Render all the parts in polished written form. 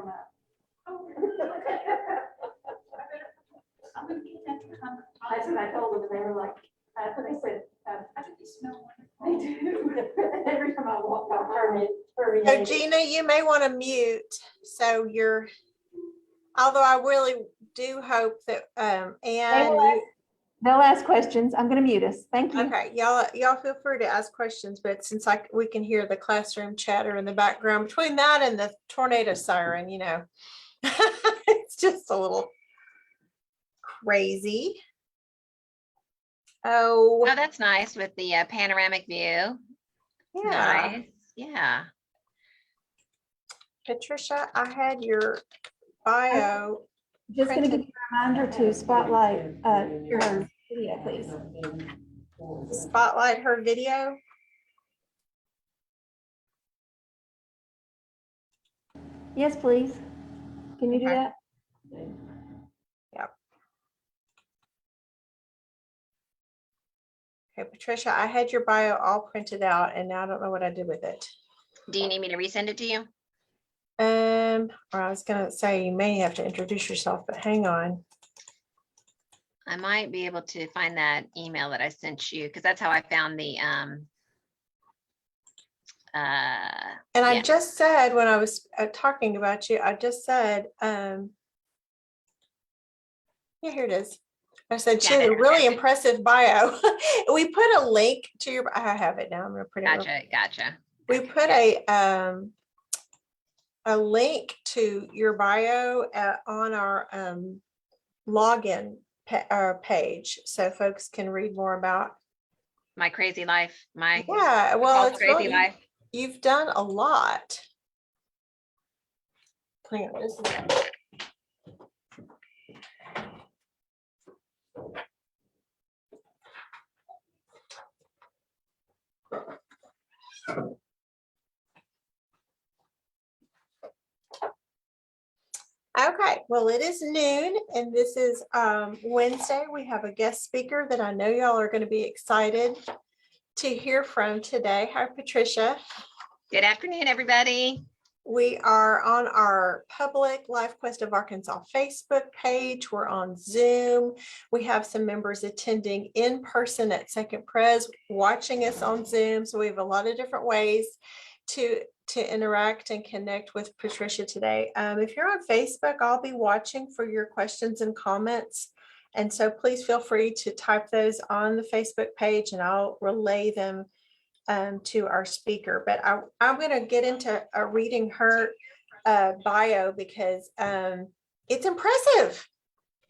grown up. Oh. I'm gonna get that to come. That's what I told them, and they were like, they said, I think you smell they wonderful. do. Every time I walk by her. So Gina, you may want to mute. So you're, although I really do hope that, They'll ask questions. I'm going to mute us. Thank you. okay, y'all feel free to ask questions, but since we can hear the classroom chatter in the background between that and the tornado siren, you know, it's just a little crazy. Oh, that's nice with the panoramic view. Yeah. Nice. Yeah. Patricia, I had your bio. Just going to give you a reminder to spotlight your video, please. Spotlight her video. Yes, please. Can you do Okay. that? Yep. Okay, Patricia, I had your bio all printed out and now I don't know what I did with it. Do you need me to resend it to you? Or I was gonna say you may have to introduce yourself, but hang on. I might be able to find that email that I sent you because that's how I found the And I yeah. just said when I was talking about you, I just said, yeah, here it is. I said, she has a really impressive bio. We put a link to your, I have it now. I'm gonna print it. Gotcha. We put a link to your bio on our login page, so folks can read more about My crazy life. Yeah, well, it's crazy really, life. you've done a lot. Hang on, what is this? Okay, well, it is noon and this is Wednesday. We have a guest speaker that I know y'all are going to be excited to hear from today. Hi, Patricia. Good afternoon, everybody. We are on our public Life Quest of Arkansas Facebook page. We're on Zoom. We have some members attending in person at Second Pres, watching us on Zoom. So we have a lot of different ways to interact and connect with Patricia today. If you're on Facebook, I'll be watching for your questions and comments. And so please feel free to type those on the Facebook page and I'll relay them to our speaker. But I'm going to get into reading her bio because it's impressive.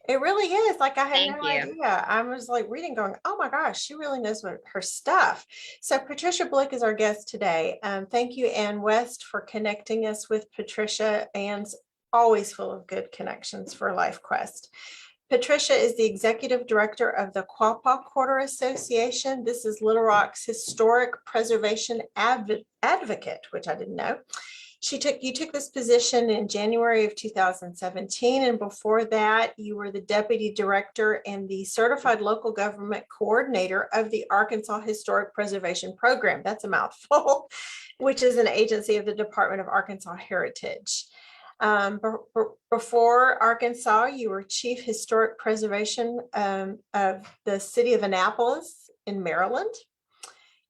It really is. Like I had no idea. I was like reading going, oh my gosh, she really knows what her stuff. So Patricia Blick is our guest today. Thank you, Ann West, for connecting us with Patricia. Ann's always full of good connections for Life Quest. Patricia is the executive director of the Quapaw Quarter Association. This is Little Rock's historic preservation advocate, which I didn't know. You took this position in January of 2017, and before that, you were the deputy director and the certified local government coordinator of the Arkansas Historic Preservation Program. That's a mouthful, which is an agency of the Department of Arkansas Heritage. Before Arkansas, you were chief historic preservation of the city of Annapolis in Maryland.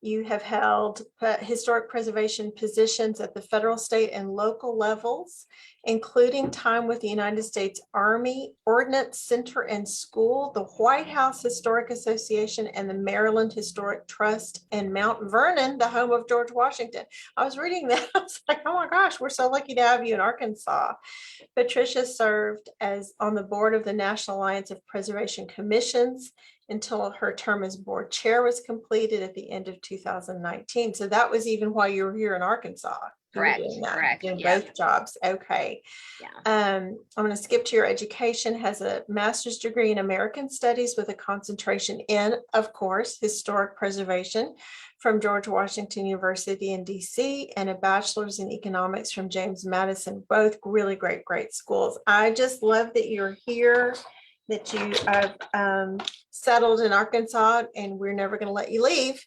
You have held historic preservation positions at the federal, state, and local levels, including time with the United States Army Ordnance Center and School, the White House Historic Association, and the Maryland Historic Trust, and Mount Vernon, the home of George Washington. I was reading that. I was like, oh my gosh, we're so lucky to have you in Arkansas. Patricia served on the board of the National Alliance of Preservation Commissions until her term as board chair was completed at the end of 2019. So that was even while you were here in Arkansas. Correct. Doing both jobs. Okay. Yeah. I'm going to skip to your education. Has a master's degree in American Studies with a concentration in, of course, historic preservation from George Washington University in DC, and a bachelor's in economics from James Madison. Both really great schools. I just love that you're here, that you have settled in Arkansas, and we're never going to let you leave.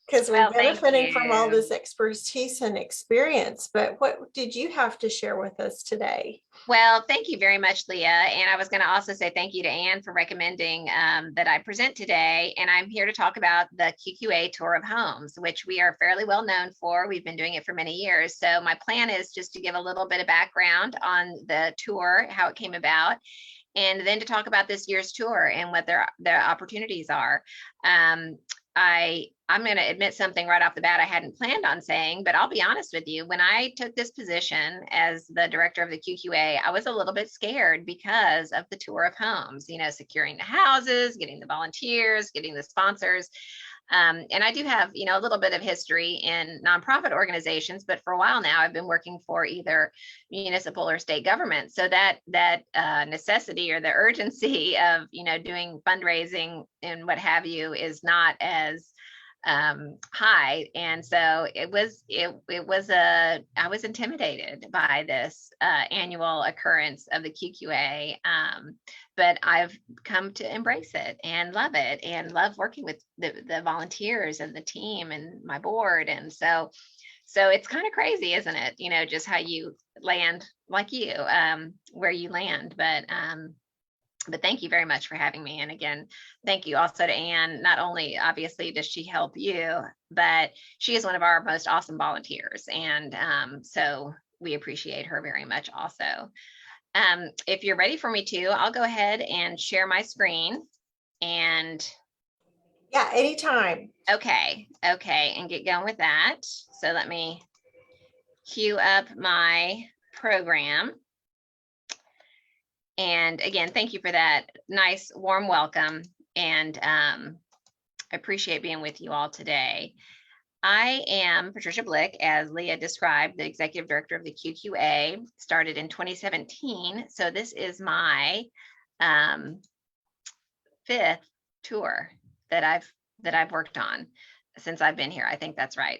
because we're Well, thank benefiting from all you. this expertise and experience. But what did you have to share with us today? Well, thank you very much, Leah. And I was going to also say thank you to Anne for recommending that I present today. And I'm here to talk about the QQA Tour of Homes, which we are fairly well known for. We've been doing it for many years. So my plan is just to give a little bit of background on the tour, how it came about, and then to talk about this year's tour and what their opportunities are. I'm going to admit something right off the bat I hadn't planned on saying, but I'll be honest with you. When I took this position as the director of the QQA, I was a little bit scared because of the tour of homes, securing the houses, getting the volunteers, getting the sponsors. And I do have, a little bit of history in nonprofit organizations, but for a while now, I've been working for either municipal or state government. So that necessity or the urgency of, doing fundraising and what have you is not as high. And so I was intimidated by this annual occurrence of the QQA. But I've come to embrace it and love working with the volunteers and the team and my board. And so it's kind of crazy, isn't it? Just how you land like where you land. But thank you very much for having me. And again, thank you also to Anne. Not only obviously does she help you, but she is one of our most awesome volunteers. And so we appreciate her very much also. If you're ready for me to, I'll go ahead and share my screen and. Yeah, anytime. Okay, and get going with that. So let me queue up my program. And again, thank you for that nice, warm welcome. And I appreciate being with you all today. I am Patricia Blick, as Leah described, the executive director of the QQA, started in 2017. So this is my 5th tour that I've worked on since I've been here. I think that's right.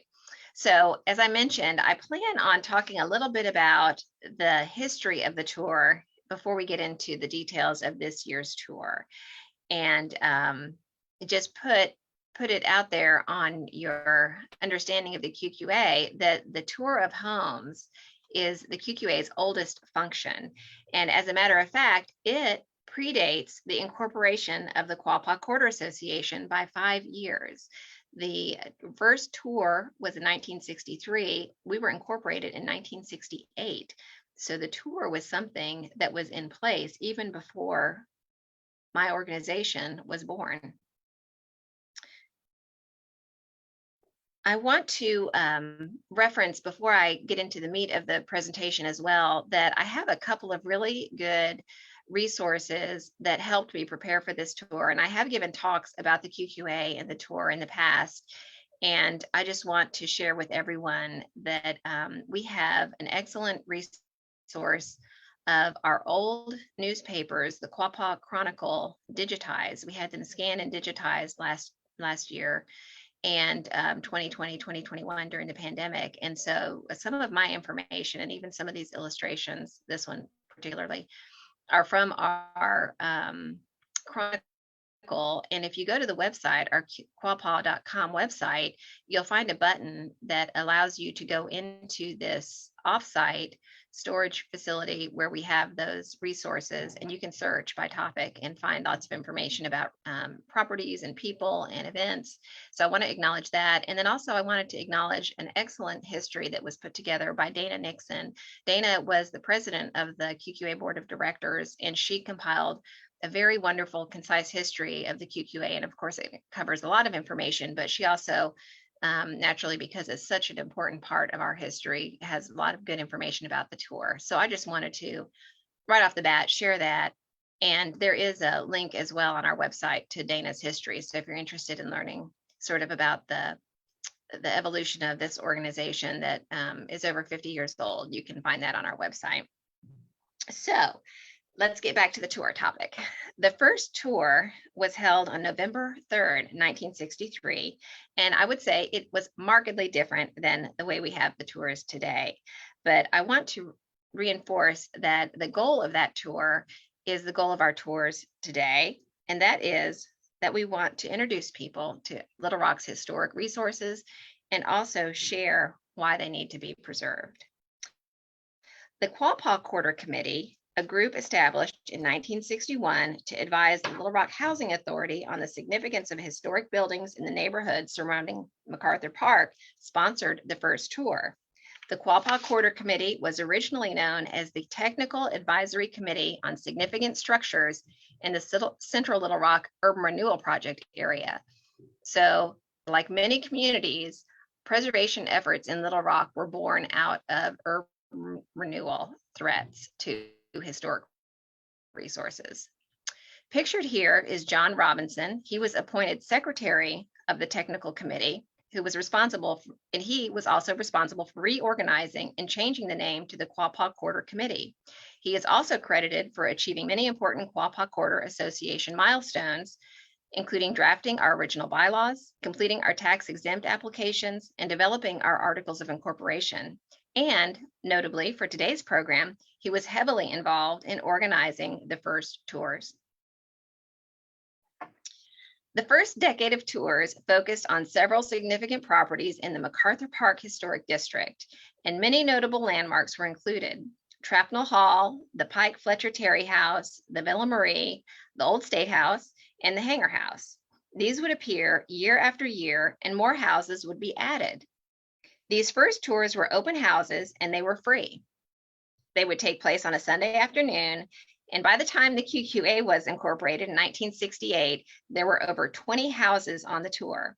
So as I mentioned, I plan on talking a little bit about the history of the tour before we get into the details of this year's tour, and just put it out there on your understanding of the QQA that the tour of homes is the QQA's oldest function. And as a matter of fact, it predates the incorporation of the Quapaw Quarter Association by 5 years. The first tour was in 1963. We were incorporated in 1968. So the tour was something that was in place even before my organization was born. I want to reference, before I get into the meat of the presentation as well, that I have a couple of really good resources that helped me prepare for this tour. And I have given talks about the QQA and the tour in the past. And I just want to share with everyone that we have an excellent resource of our old newspapers, the Quapaw Chronicle digitized. We had them scanned and digitized last year, and 2020, 2021 during the pandemic. And so some of my information and even some of these illustrations, this one particularly, are from our Chronicle. And if you go to the website, our quapaw.com website, you'll find a button that allows you to go into this offsite storage facility where we have those resources, and you can search by topic and find lots of information about properties and people and events. So I want to acknowledge that. And then also I wanted to acknowledge an excellent history that was put together by Dana Nixon. Dana was the president of the QQA Board of Directors, and she compiled a very wonderful, concise history of the QQA. And of course, it covers a lot of information, but she also naturally, because it's such an important part of our history, has a lot of good information about the tour. So I just wanted to, right off the bat, share that. And there is a link as well on our website to Dana's history. So if you're interested in learning sort of about the evolution of this organization that is over 50 years old, you can find that on our website. So let's get back to the tour topic. The first tour was held on November 3rd, 1963. And I would say it was markedly different than the way we have the tours today. But I want to reinforce that the goal of that tour is the goal of our tours today. And that is that we want to introduce people to Little Rock's historic resources and also share why they need to be preserved. The Quapaw Quarter Committee, a group established in 1961 to advise the Little Rock Housing Authority on the significance of historic buildings in the neighborhood surrounding MacArthur Park, sponsored the first tour. The Quapaw Quarter Committee was originally known as the Technical Advisory Committee on Significant Structures in the Central Little Rock Urban Renewal Project area. So, like many communities, preservation efforts in Little Rock were born out of urban renewal threats to historic resources. Pictured here is John Robinson. He was appointed secretary of the technical committee, who was responsible for, and he was also responsible for reorganizing and changing the name to the Quapaw Quarter Committee. He is also credited for achieving many important Quapaw Quarter Association milestones, including drafting our original bylaws, completing our tax exempt applications, and developing our articles of incorporation. And notably for today's program, he was heavily involved in organizing the first tours. The first decade of tours focused on several significant properties in the MacArthur Park Historic District, and many notable landmarks were included. Trapnell Hall, the Pike Fletcher Terry House, the Villa Marie, the Old State House, and the Hanger House. These would appear year after year, and more houses would be added. These first tours were open houses and they were free. They would take place on a Sunday afternoon, and by the time the QQA was incorporated in 1968, there were over 20 houses on the tour.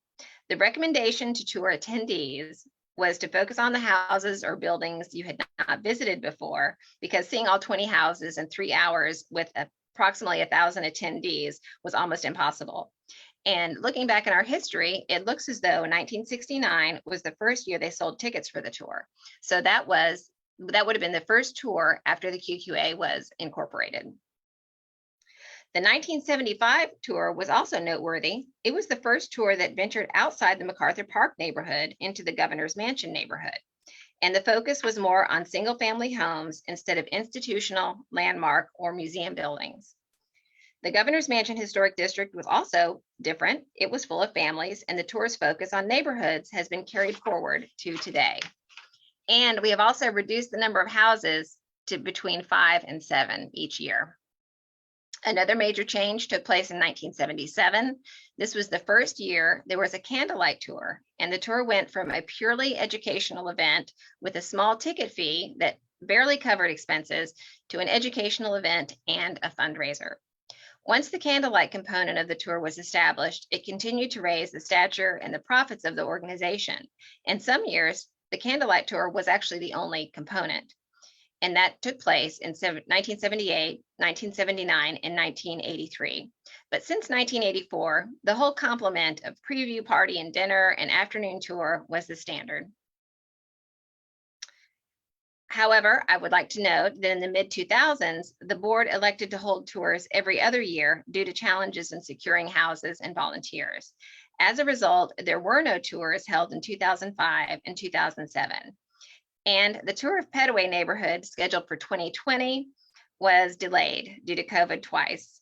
The recommendation to tour attendees was to focus on the houses or buildings you had not visited before, because seeing all 20 houses in 3 hours with approximately 1,000 attendees was almost impossible. And looking back in our history, it looks as though 1969 was the first year they sold tickets for the tour. So that would have been the first tour after the QQA was incorporated. The 1975 tour was also noteworthy. It was the first tour that ventured outside the MacArthur Park neighborhood into the Governor's Mansion neighborhood. And the focus was more on single-family homes instead of institutional, landmark, or museum buildings. The Governor's Mansion Historic District was also different. It was full of families, and the tour's focus on neighborhoods has been carried forward to today. And we have also reduced the number of houses to between 5 and 7 each year. Another major change took place in 1977. This was the first year there was a candlelight tour, and the tour went from a purely educational event with a small ticket fee that barely covered expenses to an educational event and a fundraiser. Once the candlelight component of the tour was established, it continued to raise the stature and the profits of the organization. In some years, the candlelight tour was actually the only component. And that took place in 1978, 1979, and 1983. But since 1984, the whole complement of preview party and dinner and afternoon tour was the standard. However, I would like to note that in the mid-2000s, the board elected to hold tours every other year due to challenges in securing houses and volunteers. As a result, there were no tours held in 2005 and 2007. And the tour of Petaway neighborhood scheduled for 2020 was delayed due to COVID twice,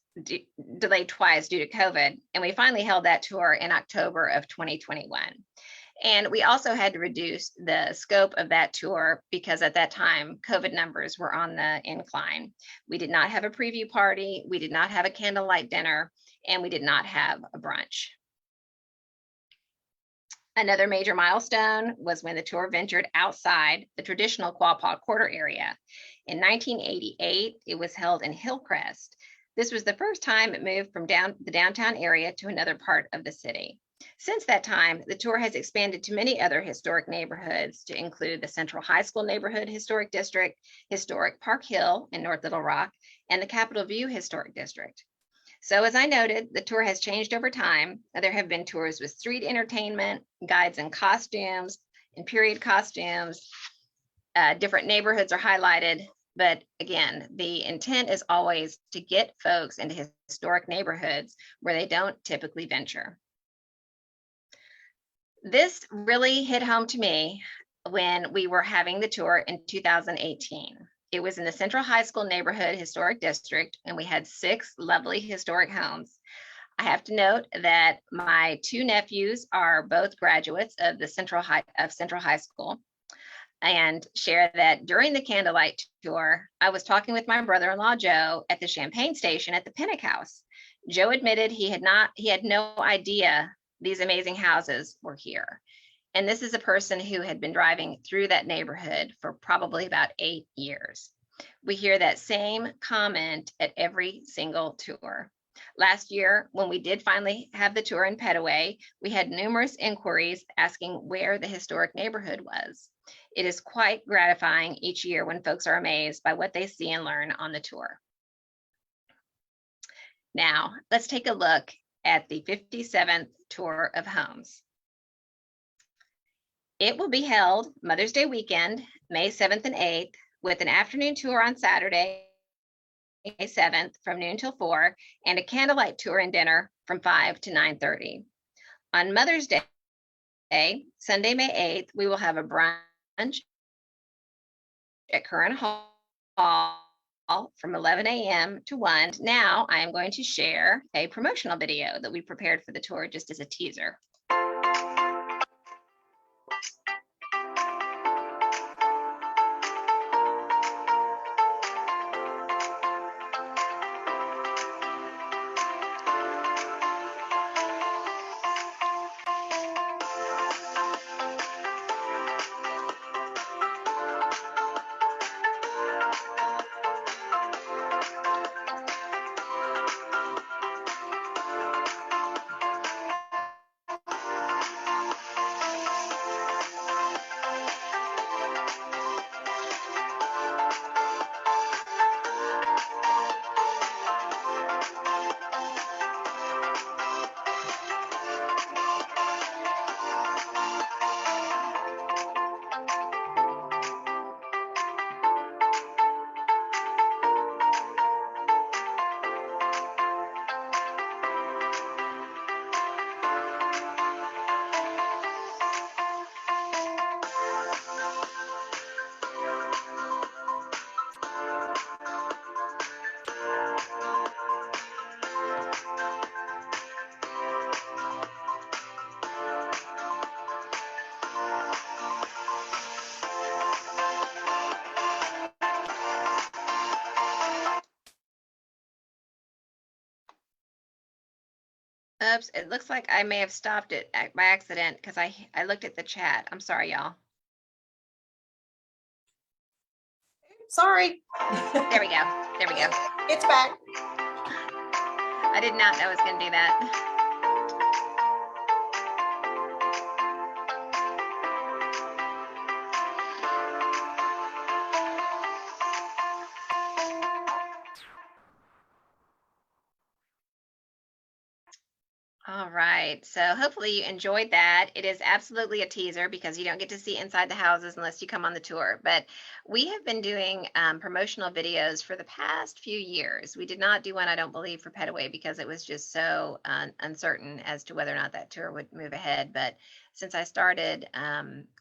delayed twice due to COVID. And we finally held that tour in October of 2021. And we also had to reduce the scope of that tour because at that time, COVID numbers were on the incline. We did not have a preview party, we did not have a candlelight dinner, and we did not have a brunch. Another major milestone was when the tour ventured outside the traditional Quapaw Quarter area. In 1988, it was held in Hillcrest. This was the first time it moved from the downtown area to another part of the city. Since that time, the tour has expanded to many other historic neighborhoods to include the Central High School Neighborhood Historic District, Historic Park Hill in North Little Rock, and the Capitol View Historic District. So as I noted, the tour has changed over time. There have been tours with street entertainment, guides in costumes, and period costumes. Different neighborhoods are highlighted, but again, the intent is always to get folks into historic neighborhoods where they don't typically venture. This really hit home to me when we were having the tour in 2018. It was in the Central High School Neighborhood Historic District, and we had 6 lovely historic homes. I have to note that my two nephews are both graduates of the Central High School, and share that during the candlelight tour, I was talking with my brother-in-law, Joe, at the Champagne station at the Pinnock House. Joe admitted he had no idea these amazing houses were here. And this is a person who had been driving through that neighborhood for probably about 8 years. We hear that same comment at every single tour. Last year, when we did finally have the tour in Petaway, we had numerous inquiries asking where the historic neighborhood was. It is quite gratifying each year when folks are amazed by what they see and learn on the tour. Now, let's take a look at the 57th tour of homes. It will be held Mother's Day weekend, May 7th and 8th, with an afternoon tour on Saturday, May 7th from noon till 4, and a candlelight tour and dinner from 5 to 9:30. On Mother's Day, Sunday, May 8th, we will have a brunch at Curran Hall from 11 a.m. to 1. Now I am going to share a promotional video that we prepared for the tour just as a teaser. Oops, it looks like I may have stopped it by accident because I looked at the chat. I'm sorry, y'all. Sorry. There we go. There we go. It's back. I did not know I was going to do that. All right, so hopefully you enjoyed that. It is absolutely a teaser because you don't get to see inside the houses unless you come on the tour. But we have been doing promotional videos for the past few years. We did not do one, I don't believe, for Petaway because it was just so uncertain as to whether or not that tour would move ahead. But since I started,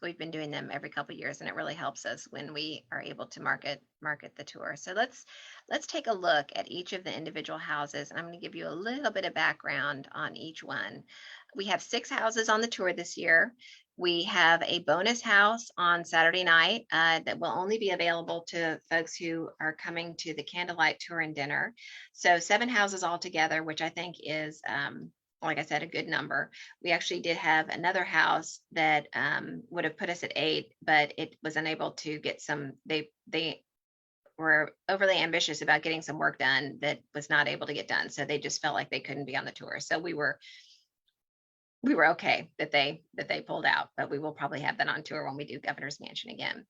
we've been doing them every couple of years, and it really helps us when we are able to market the tour. So let's take a look at each of the individual houses. I'm going to give you a little bit of background on each one. We have 6 houses on the tour this year. We have a bonus house on Saturday night that will only be available to folks who are coming to the candlelight tour and dinner. So 7 houses altogether, which I think is, like I said, a good number. We actually did have another house that would have put us at 8, but it was unable to get some, they were overly ambitious about getting some work done that was not able to get done. So they just felt like they couldn't be on the tour. So we were okay that they pulled out, but we will probably have that on tour when we do Governor's Mansion again.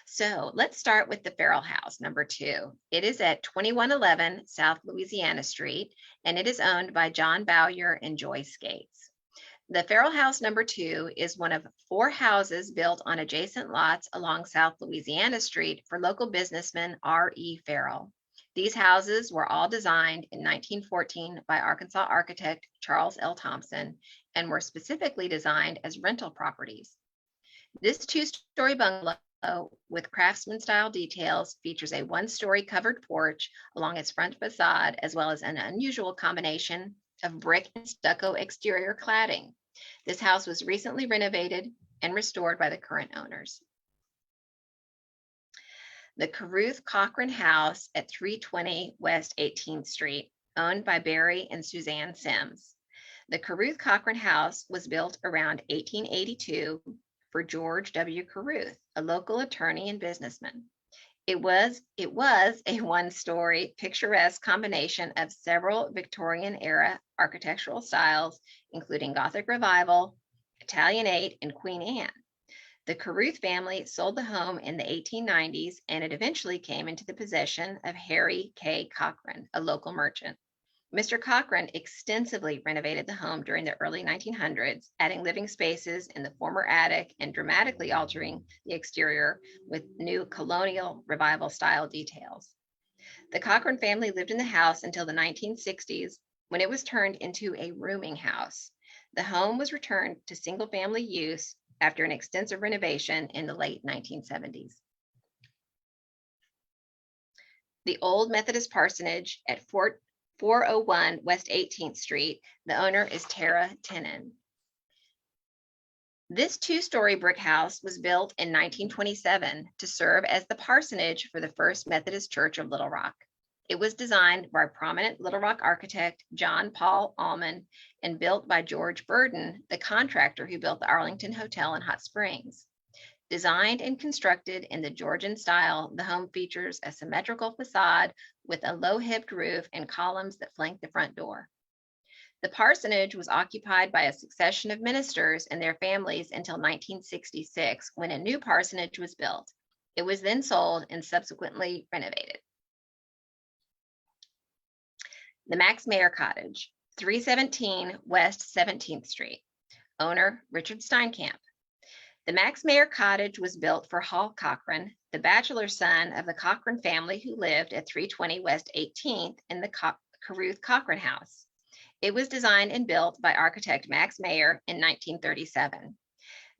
So let's start with the Farrell House, number 2. It is at 2111 South Louisiana Street, and it is owned by John Bowyer and Joyce Gates. The Farrell House number 2 is one of 4 houses built on adjacent lots along South Louisiana Street for local businessman R.E. Farrell. These houses were all designed in 1914 by Arkansas architect Charles L. Thompson and were specifically designed as rental properties. This 2-story bungalow with craftsman style details features a 1-story covered porch along its front facade, as well as an unusual combination of brick and stucco exterior cladding. This house was recently renovated and restored by the current owners. The Caruth Cochran House at 320 West 18th Street, owned by Barry and Suzanne Sims. The Caruth Cochran House was built around 1882 for George W. Caruth, a local attorney and businessman. It was a one-story picturesque combination of several Victorian-era architectural styles, including Gothic Revival, Italianate, and Queen Anne. The Caruth family sold the home in the 1890s, and it eventually came into the possession of Harry K. Cochran, a local merchant. Mr. Cochran extensively renovated the home during the early 1900s, adding living spaces in the former attic and dramatically altering the exterior with new colonial revival style details. The Cochran family lived in the house until the 1960s, when it was turned into a rooming house. The home was returned to single-family use after an extensive renovation in the late 1970s. The Old Methodist Parsonage at 401 West 18th Street. The owner is Tara Tenon. This two-story brick house was built in 1927 to serve as the parsonage for the First Methodist Church of Little Rock. It was designed by prominent Little Rock architect John Paul Allman and built by George Burden, the contractor who built the Arlington Hotel in Hot Springs. Designed and constructed in the Georgian style, the home features a symmetrical facade with a low-hipped roof and columns that flank the front door. The parsonage was occupied by a succession of ministers and their families until 1966, when a new parsonage was built. It was then sold and subsequently renovated. The Max Mayer Cottage, 317 West 17th Street. Owner, Richard Steinkamp. The Max Mayer Cottage was built for Hall Cochran, the bachelor son of the Cochran family who lived at 320 West 18th in the Caruth Cochran House. It was designed and built by architect Max Mayer in 1937.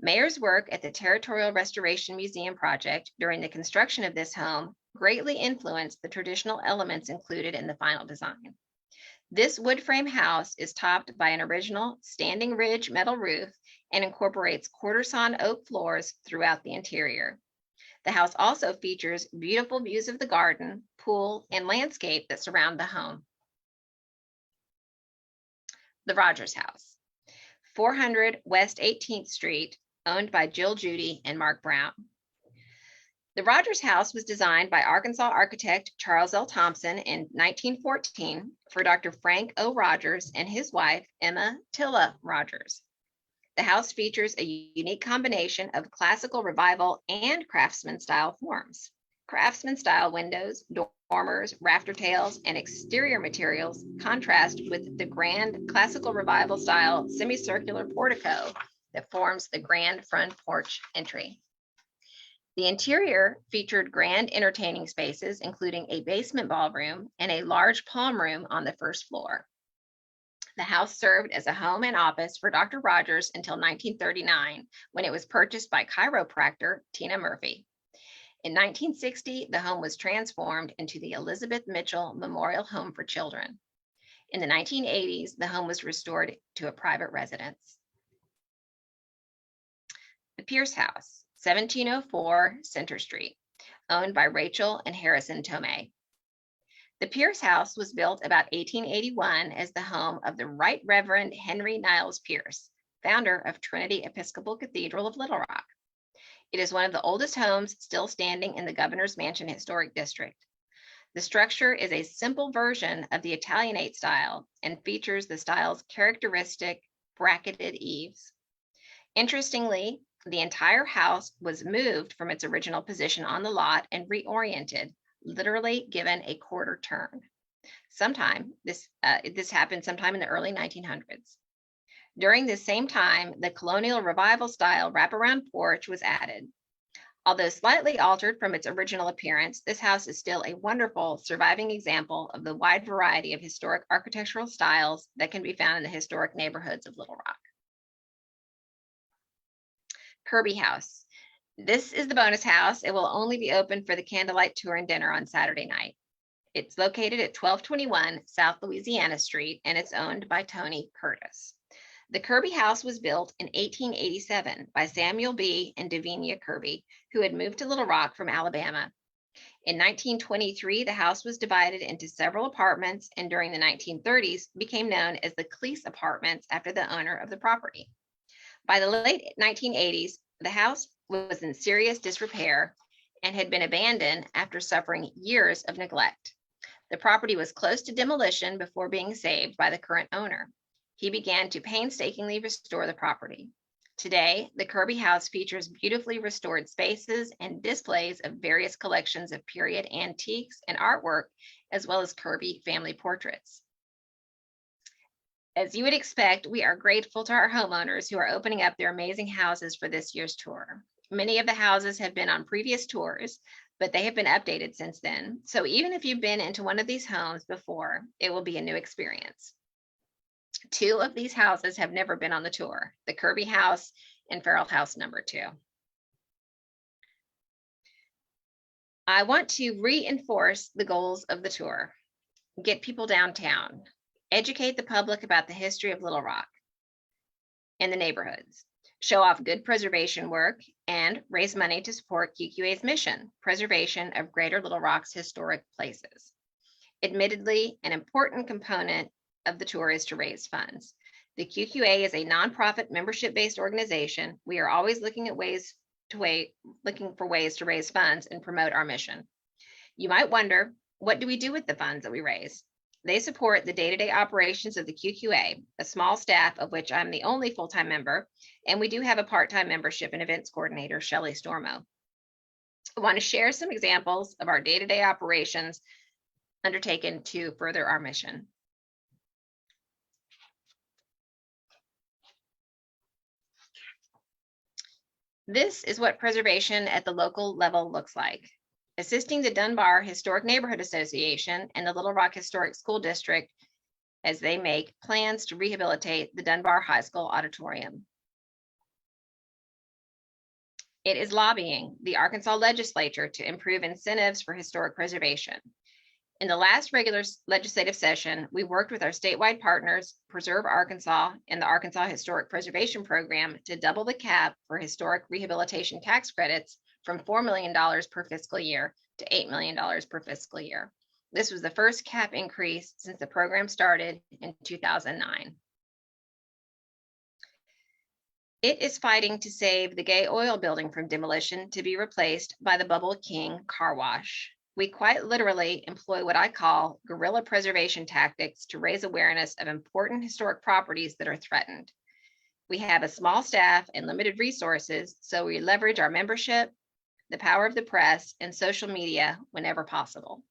Mayer's work at the Territorial Restoration Museum project during the construction of this home greatly influenced the traditional elements included in the final design. This wood frame house is topped by an original standing ridge metal roof and incorporates quarter-sawn oak floors throughout the interior. The house also features beautiful views of the garden, pool, and landscape that surround the home. The Rogers House, 400 West 18th Street, owned by Jill Judy and Mark Brown. The Rogers House was designed by Arkansas architect Charles L. Thompson in 1914 for Dr. Frank O. Rogers and his wife, Emma Tilla Rogers. The house features a unique combination of classical revival and craftsman style forms. Craftsman style windows, dormers, rafter tails, and exterior materials contrast with the grand classical revival style semicircular portico that forms the grand front porch entry. The interior featured grand entertaining spaces, including a basement ballroom and a large palm room on the first floor. The house served as a home and office for Dr. Rogers until 1939, when it was purchased by chiropractor Tina Murphy. In 1960, the home was transformed into the Elizabeth Mitchell Memorial Home for Children. In the 1980s, the home was restored to a private residence. The Pierce House, 1704 Center Street, owned by Rachel and Harrison Tomei. The Pierce House was built about 1881 as the home of the Right Reverend Henry Niles Pierce, founder of Trinity Episcopal Cathedral of Little Rock. It is one of the oldest homes still standing in the Governor's Mansion Historic District. The structure is a simple version of the Italianate style and features the style's characteristic bracketed eaves. Interestingly, the entire house was moved from its original position on the lot and reoriented, literally given a quarter turn. This happened sometime in the early 1900s. During this same time, the colonial revival style wraparound porch was added. Although slightly altered from its original appearance, this house is still a wonderful surviving example of the wide variety of historic architectural styles that can be found in the historic neighborhoods of Little Rock. Kirby House. This is the bonus house. It will only be open for the candlelight tour and dinner on Saturday night. It's located at 1221 South Louisiana Street, and it's owned by Tony Curtis. The Kirby House was built in 1887 by Samuel B. and Davinia Kirby, who had moved to Little Rock from Alabama. In 1923, the house was divided into several apartments, and during the 1930s became known as the Cleese Apartments after the owner of the property. By the late 1980s, the house was in serious disrepair and had been abandoned after suffering years of neglect. The property was close to demolition before being saved by the current owner. He began to painstakingly restore the property. Today, the Kirby House features beautifully restored spaces and displays of various collections of period antiques and artwork, as well as Kirby family portraits. As you would expect, we are grateful to our homeowners who are opening up their amazing houses for this year's tour. Many of the houses have been on previous tours, but they have been updated since then. So even if you've been into one of these homes before, it will be a new experience. 2 of these houses have never been on the tour, the Kirby House and Farrell House number 2. I want to reinforce the goals of the tour. Get people downtown, educate the public about the history of Little Rock and the neighborhoods, show off good preservation work, and raise money to support QQA's mission, preservation of Greater Little Rock's historic places. Admittedly, an important component of the tour is to raise funds. The QQA is a nonprofit membership-based organization. We are always looking for ways to raise funds and promote our mission. You might wonder, what do we do with the funds that we raise? They support the day-to-day operations of the QQA, a small staff of which I'm the only full-time member, and we do have a part-time membership and events coordinator, Shelley Stormo. I want to share some examples of our day-to-day operations undertaken to further our mission. This is what preservation at the local level looks like. Assisting the Dunbar Historic Neighborhood Association and the Little Rock Historic School District as they make plans to rehabilitate the Dunbar High School auditorium. It is lobbying the Arkansas legislature to improve incentives for historic preservation. In the last regular legislative session, we worked with our statewide partners, Preserve Arkansas and the Arkansas Historic Preservation Program, to double the cap for historic rehabilitation tax credits from $4 million per fiscal year to $8 million per fiscal year. This was the first cap increase since the program started in 2009. It is fighting to save the Gay Oil Building from demolition to be replaced by the Bubble King Car Wash. We quite literally employ what I call guerrilla preservation tactics to raise awareness of important historic properties that are threatened. We have a small staff and limited resources, so we leverage our membership, the power of the press, and social media whenever possible.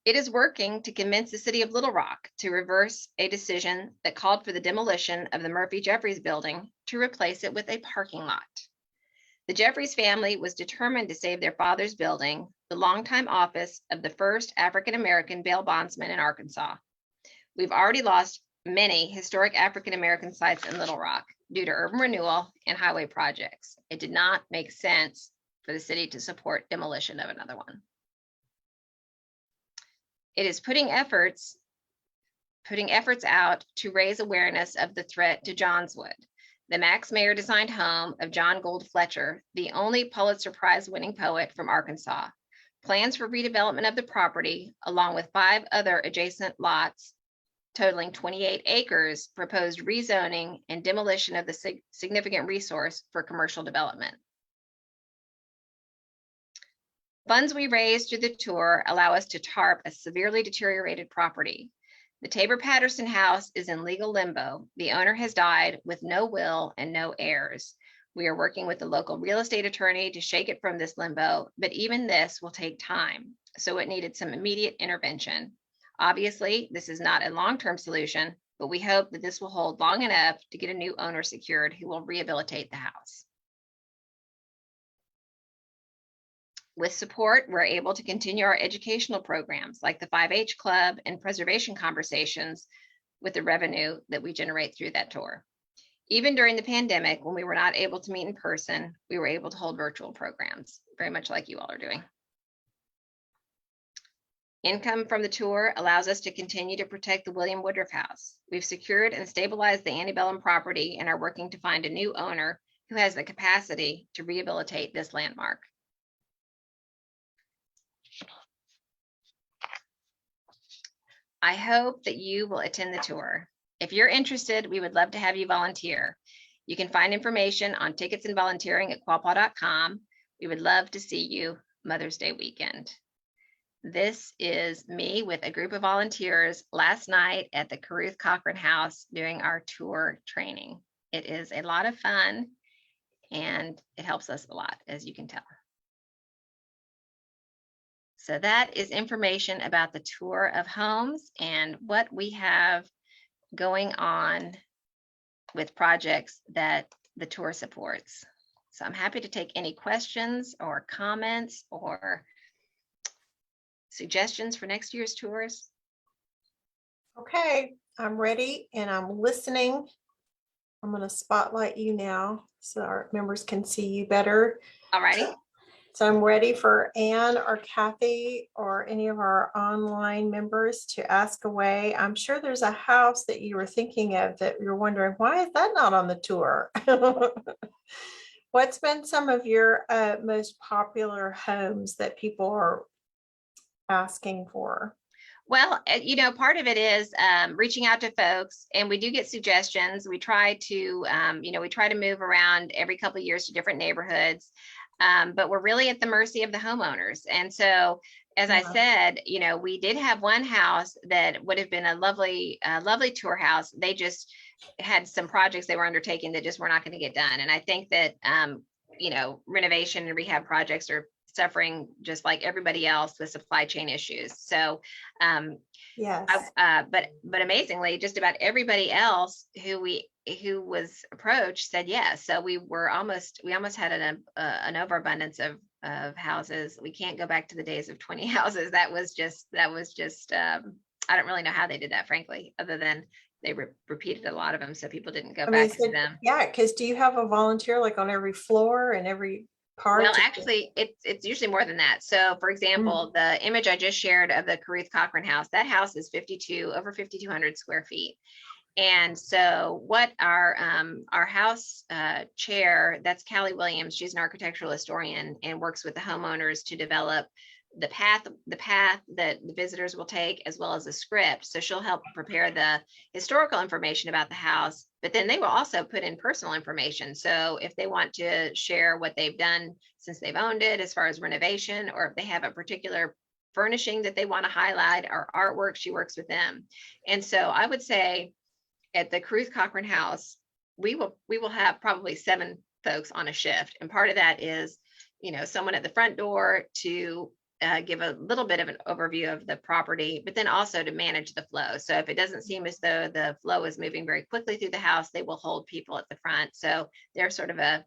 It is working to convince the city of Little Rock to reverse a decision that called for the demolition of the Murphy Jeffries building to replace it with a parking lot. The Jeffries family was determined to save their father's building, the longtime office of the first African-American bail bondsman in Arkansas. We've already lost many historic African-American sites in Little Rock due to urban renewal and highway projects. It did not make sense for the city to support demolition of another one. It is putting efforts out to raise awareness of the threat to Johnswood, the Max Mayer designed home of John Gould Fletcher, the only Pulitzer Prize winning poet from Arkansas. Plans for redevelopment of the property, along with 5 other adjacent lots totaling 28 acres, proposed rezoning and demolition of the significant resource for commercial development. Funds we raised through the tour allow us to tarp a severely deteriorated property. The Tabor Patterson house is in legal limbo. The owner has died with no will and no heirs. We are working with the local real estate attorney to shake it from this limbo, but even this will take time, so it needed some immediate intervention. Obviously, this is not a long-term solution, but we hope that this will hold long enough to get a new owner secured who will rehabilitate the house. With support, we're able to continue our educational programs like the 5-H Club and preservation conversations with the revenue that we generate through that tour. Even during the pandemic, when we were not able to meet in person, we were able to hold virtual programs, very much like you all are doing. Income from the tour allows us to continue to protect the William Woodruff House. We've secured and stabilized the antebellum property and are working to find a new owner who has the capacity to rehabilitate this landmark. I hope that you will attend the tour. If you're interested, we would love to have you volunteer. You can find information on tickets and volunteering at quapaw.com. We would love to see you Mother's Day weekend. This is me with a group of volunteers last night at the Caruth Cochran House doing our tour training. It is a lot of fun and it helps us a lot, as you can tell. So that is information about the tour of homes and what we have going on with projects that the tour supports. So I'm happy to take any questions or comments or suggestions for next year's tours. Okay, I'm ready and I'm listening. I'm going to spotlight you now so our members can see you better. All righty. So I'm ready for Anne or Kathy or any of our online members to ask away. I'm sure there's a house that you were thinking of that you're wondering, why is that not on the tour? What's been some of your most popular homes that people are asking for? Well, you know, part of it is reaching out to folks, and we do get suggestions. We try to, you know, we try to move around every couple of years to different neighborhoods, but we're really at the mercy of the homeowners. And so, as I said, you know, we did have one house that would have been a lovely tour house. They just had some projects they were undertaking that just were not going to get done. And I think that, you know, renovation and rehab projects are suffering just like everybody else with supply chain issues. So, yes, but amazingly, just about everybody else who was approached said yes. So we almost had an overabundance of houses. We can't go back to the days of 20 houses. That was just I don't really know how they did that, frankly, other than they repeated a lot of them so people didn't go back to them. Yeah, because do you have a volunteer like on every floor and every part? Well, actually, it's usually more than that. So, for example, the image I just shared of the Caruth Cochran house, that house is over 5,200 square feet. And so what our house chair, that's Callie Williams, she's an architectural historian and works with the homeowners to develop the path that the visitors will take, as well as a script. So she'll help prepare the historical information about the house, but then they will also put in personal information. So if they want to share what they've done since they've owned it, as far as renovation, or if they have a particular furnishing that they want to highlight or artwork, she works with them. And so I would say at the Caruth Cochran house, we will have probably 7 folks on a shift. And part of that is, you know, someone at the front door to give a little bit of an overview of the property, but then also to manage the flow. So if it doesn't seem as though the flow is moving very quickly through the house, they will hold people at the front. So they're sort of a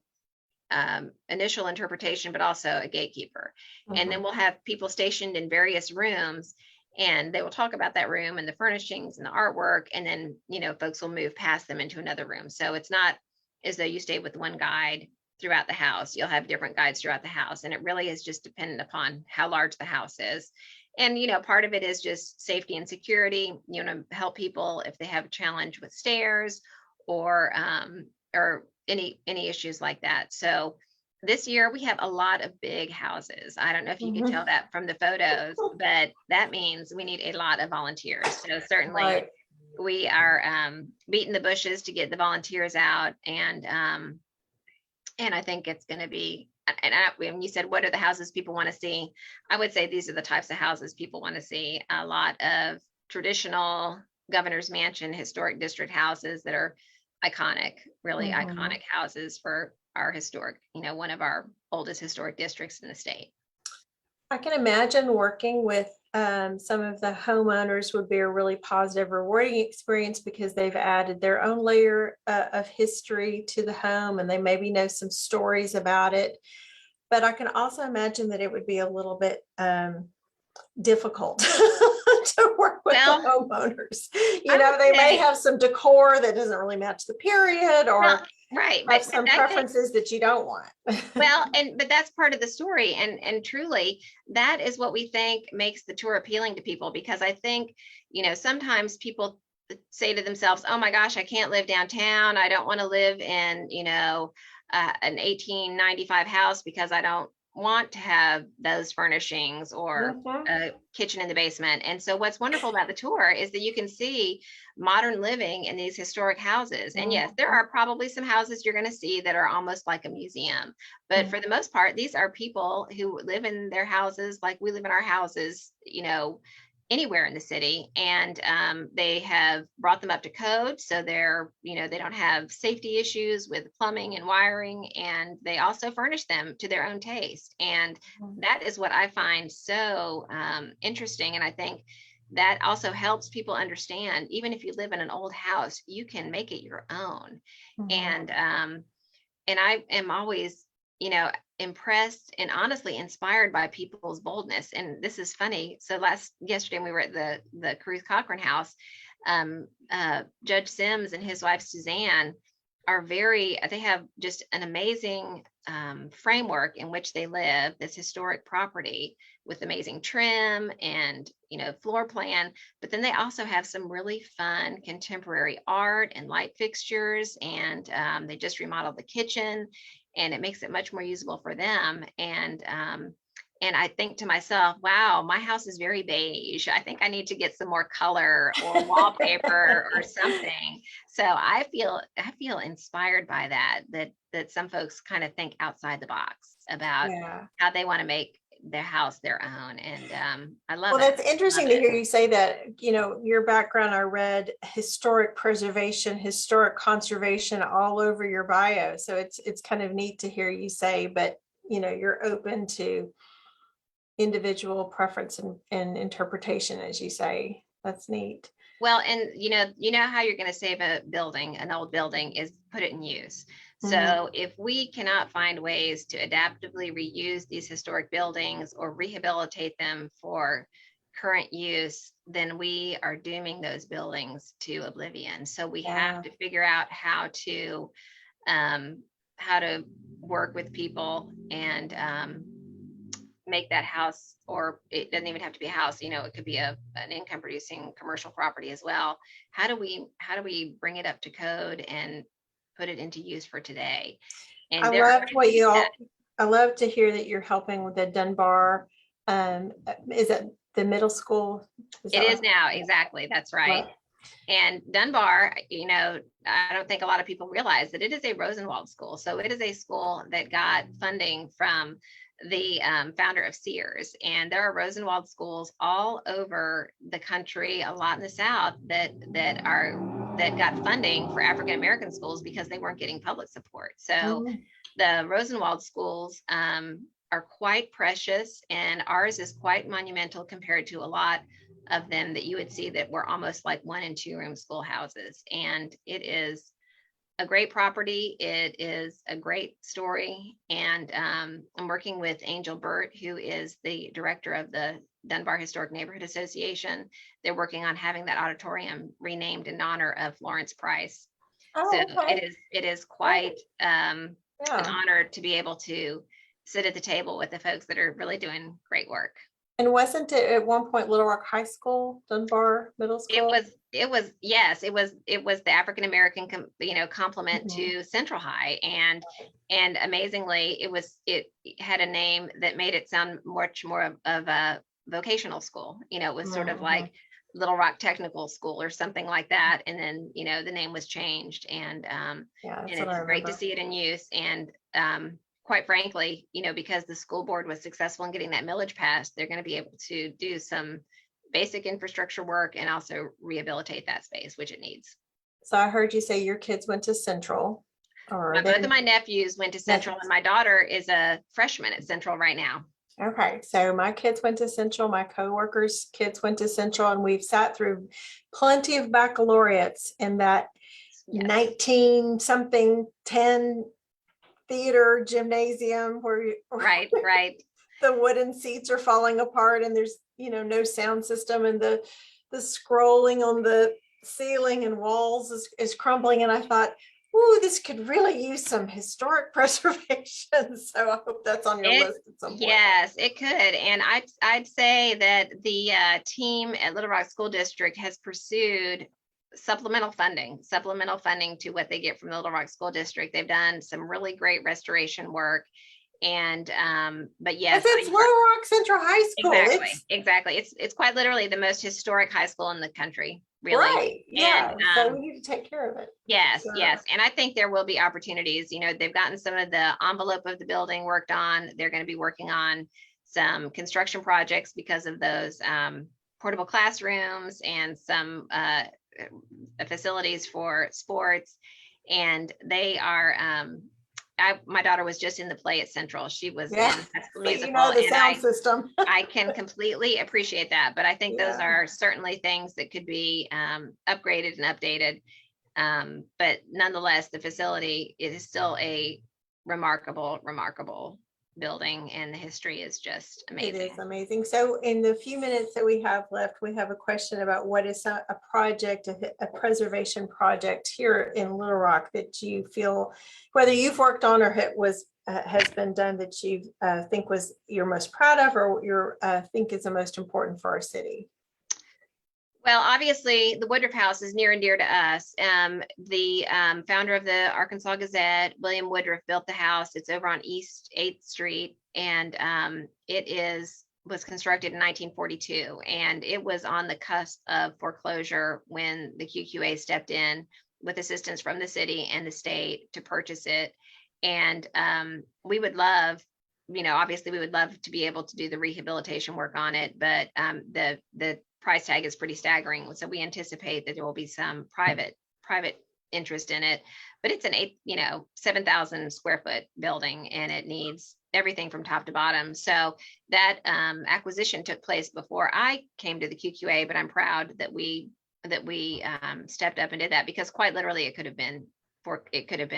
initial interpretation, but also a gatekeeper. And then we'll have people stationed in various rooms, and they will talk about that room and the furnishings and the artwork. And then, you know, folks will move past them into another room. So it's not as though you stay with one guide throughout the house. You'll have different guides throughout the house. And it really is just dependent upon how large the house is. And, you know, part of it is just safety and security. You know, help people if they have a challenge with stairs or any issues like that. So this year we have a lot of big houses. I don't know if you can tell that from the photos, but that means we need a lot of volunteers. So certainly we are beating the bushes to get the volunteers out. And I think it's going to be, when you said, what are the houses people want to see? I would say these are the types of houses people want to see. A lot of traditional governor's mansion, historic district houses that are iconic, really iconic houses for our historic, you know, one of our oldest historic districts in the state. I can imagine working with some of the homeowners would be a really positive, rewarding experience because they've added their own layer of history to the home and they maybe know some stories about it. But I can also imagine that it would be a little bit difficult to work with the homeowners. You know, they may have some decor that doesn't really match the period, or Right. have But some I think, preferences that you don't want. well, but that's part of the story. And truly, that is what we think makes the tour appealing to people, because I think, sometimes people say to themselves, oh my gosh, I can't live downtown. I don't want to live in, an 1895 house because I don't want to have those furnishings or Mhm. a kitchen in the basement. And so what's wonderful about the tour is that you can see modern living in these historic houses. And yes, there are probably some houses you're going to see that are almost like a museum, but for the most part, these are people who live in their houses like we live in our houses, anywhere in the city. And they have brought them up to code, so they don't have safety issues with plumbing and wiring, and they also furnish them to their own taste. And that is what I find so interesting. And I think that also helps people understand, even if you live in an old house, you can make it your own. And I am always, impressed and honestly inspired by people's boldness. And this is funny. So yesterday we were at the Caruth Cochran house. Judge Sims and his wife Suzanne they have just an amazing framework in which they live, this historic property with amazing trim and floor plan. But then they also have some really fun contemporary art and light fixtures, and they just remodeled the kitchen, and it makes it much more usable for them. And I think to myself, wow, my house is very beige. I think I need to get some more color or wallpaper or something. So I feel inspired by that some folks kind of think outside the box about how they want to make their house their own. And I love it. Well, that's interesting to hear you say that. Your background, I read historic preservation, historic conservation all over your bio. So it's kind of neat to hear you say, but you're open to individual preference and interpretation, as you say. That's neat. Well, and how you're going to save an old building is put it in use. So if we cannot find ways to adaptively reuse these historic buildings or rehabilitate them for current use, then we are dooming those buildings to oblivion. So we have to figure out how to work with people and make that house, or it doesn't even have to be a house, it could be an income producing commercial property as well. How do we bring it up to code and put it into use for today? And I love to hear that you're helping with the Dunbar. Is it the middle school? It is now, exactly, that's right. And Dunbar, I don't think a lot of people realize that it is a Rosenwald school. So it is a school that got funding from the founder of Sears. And there are Rosenwald schools all over the country, a lot in the South, that got funding for African American schools because they weren't getting public support. So the Rosenwald schools are quite precious, and ours is quite monumental compared to a lot of them that you would see that were almost like 1 and 2 room schoolhouses. And it is a great property. It is a great story. And I'm working with Angel Burt, who is the director of the Dunbar Historic Neighborhood Association. They're working on having that auditorium renamed in honor of Lawrence Price. It is quite an honor to be able to sit at the table with the folks that are really doing great work. And wasn't it at one point Little Rock High School, Dunbar Middle School? It was the African American complement to Central High, and amazingly it had a name that made it sound much more of a vocational school. It was sort of like Little Rock Technical School or something like that, and then the name was changed, and it's great to see it in use. And quite frankly, because the school board was successful in getting that millage passed, they're going to be able to do some basic infrastructure work and also rehabilitate that space, which it needs. So I heard you say your kids went to Central. Both of my nephews went to Central, and my daughter is a freshman at Central right now. Okay, so my kids went to Central, my coworkers' kids went to Central, and we've sat through plenty of baccalaureates in that 19-something 10 theater gymnasium where right the wooden seats are falling apart, and there's no sound system, and the scrolling on the ceiling and walls is crumbling. And I thought, ooh, this could really use some historic preservation. So I hope that's on your It, list at some point. yes, it could. And I'd say that the team at Little Rock School District has pursued supplemental funding to what they get from the Little Rock School District. They've done some really great restoration work. And but yes, If it's Little Rock Central High School. exactly. It's quite literally the most historic high school in the country, really. Right. Yeah. And, So we need to take care of it. yes, Sure. yes. And I think there will be opportunities. You know, they've gotten some of the envelope of the building worked on. They're going to be working on some construction projects because of those portable classrooms and some facilities for sports. And they are, my daughter was just in the play at Central. She was in High School So Musical. you know the and sound system. I can completely appreciate that, but I think those Yeah. are certainly things that could be upgraded and updated. But nonetheless, the facility is still a remarkable building, and the history is just It amazing. is amazing. So in the few minutes that we have left, we have a question about what is a project, a preservation project here in Little Rock that you feel, whether you've worked on or it was has been done, that you think you're most proud of, or you're think is the most important for our city. Well, obviously, the Woodruff House is near and dear to us. The founder of the Arkansas Gazette, William Woodruff, built the house. It's over on East 8th Street, and was constructed in 1942, and it was on the cusp of foreclosure when the QQA stepped in with assistance from the city and the state to purchase it. And we would love, obviously, we would love to be able to do the rehabilitation work on it, but the price tag is pretty staggering. So we anticipate that there will be some private interest in it, but it's an 7,000 square foot building, and it needs everything from top to bottom. So that acquisition took place before I came to the QQA, but I'm proud that we stepped up and did that, because quite literally it could have been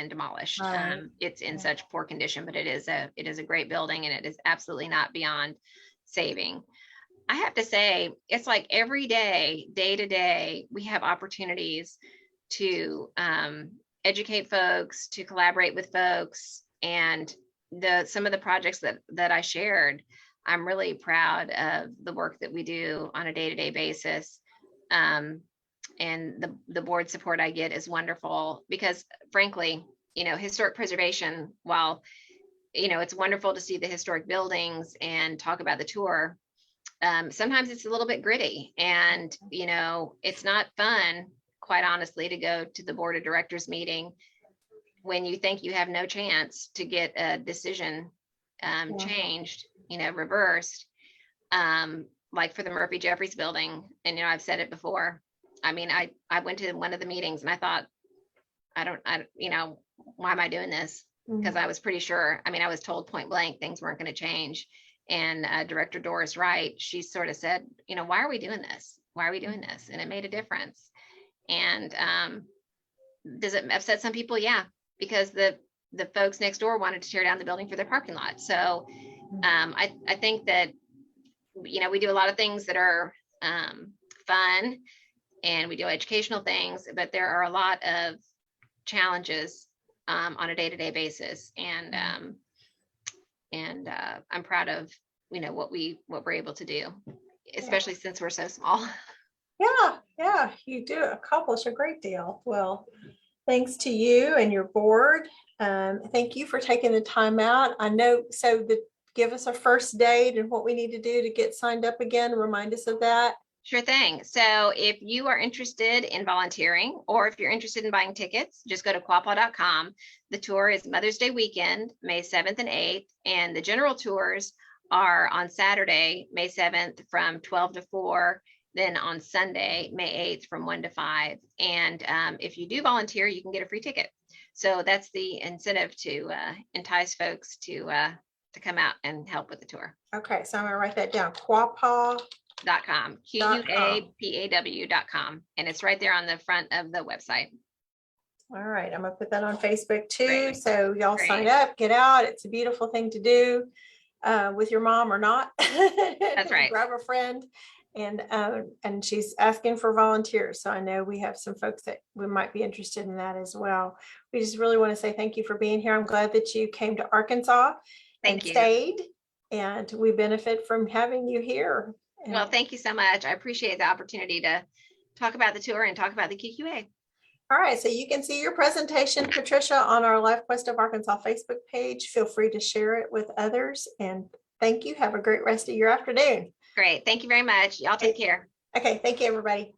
demolished. Right. It's in such poor condition, but it is a great building, and it is absolutely not beyond saving. I have to say, it's like every day to day, we have opportunities to educate folks, to collaborate with folks, and some of the projects that I shared, I'm really proud of the work that we do on a day-to-day basis. And the board support I get is wonderful, because frankly, historic preservation, while, it's wonderful to see the historic buildings and talk about the tour, sometimes it's a little bit gritty, and it's not fun, quite honestly, to go to the board of directors meeting when you think you have no chance to get a decision changed, reversed, like for the Murphy Jeffries building. And I've said it before. I mean, I went to one of the meetings and I thought, why am I doing this? Because I was pretty sure. I mean, I was told point blank things weren't going to change. And Director Doris Wright, she sort of said, why are we doing this? Why are we doing this? And it made a difference. And does it upset some people? Yeah, because the folks next door wanted to tear down the building for their parking lot. So I think that, we do a lot of things that are fun, and we do educational things, but there are a lot of challenges on a day-to-day basis. And I'm proud of, what we're able to do, especially since we're so small. Yeah, you do accomplish a great deal. Well, thanks to you and your board. Thank you for taking the time out. I know, give us a first date and what we need to do to get signed up again. Remind us of that. Sure thing. So if you are interested in volunteering, or if you're interested in buying tickets, just go to quapaw.com. The tour is Mother's Day weekend, May 7th and 8th, and the general tours are on Saturday, May 7th from 12 to 4, then on Sunday, May 8th from 1 to 5. And if you do volunteer, you can get a free ticket. So that's the incentive to entice folks to come out and help with the tour. Okay, so I'm gonna write that down. Quapaw.com. QUAPAW.com, and it's right there on the front of the website. All right, I'm gonna put that on Facebook too. Great. So y'all sign up, get out. It's a beautiful thing to do with your mom or not. That's right. Grab a friend And she's asking for volunteers. So I know we have some folks that we might be interested in that as well. We just really want to say thank you for being here. I'm glad that you came to Arkansas and Thank you. stayed, and we benefit from having you here. Well, thank you so much. I appreciate the opportunity to talk about the tour and talk about the QQA. All right, so you can see your presentation, Patricia, on our Life Quest of Arkansas Facebook page. Feel free to share it with others, and thank you. Have a great rest of your afternoon. Great. Thank you very much. Y'all take care. Okay, thank you, everybody.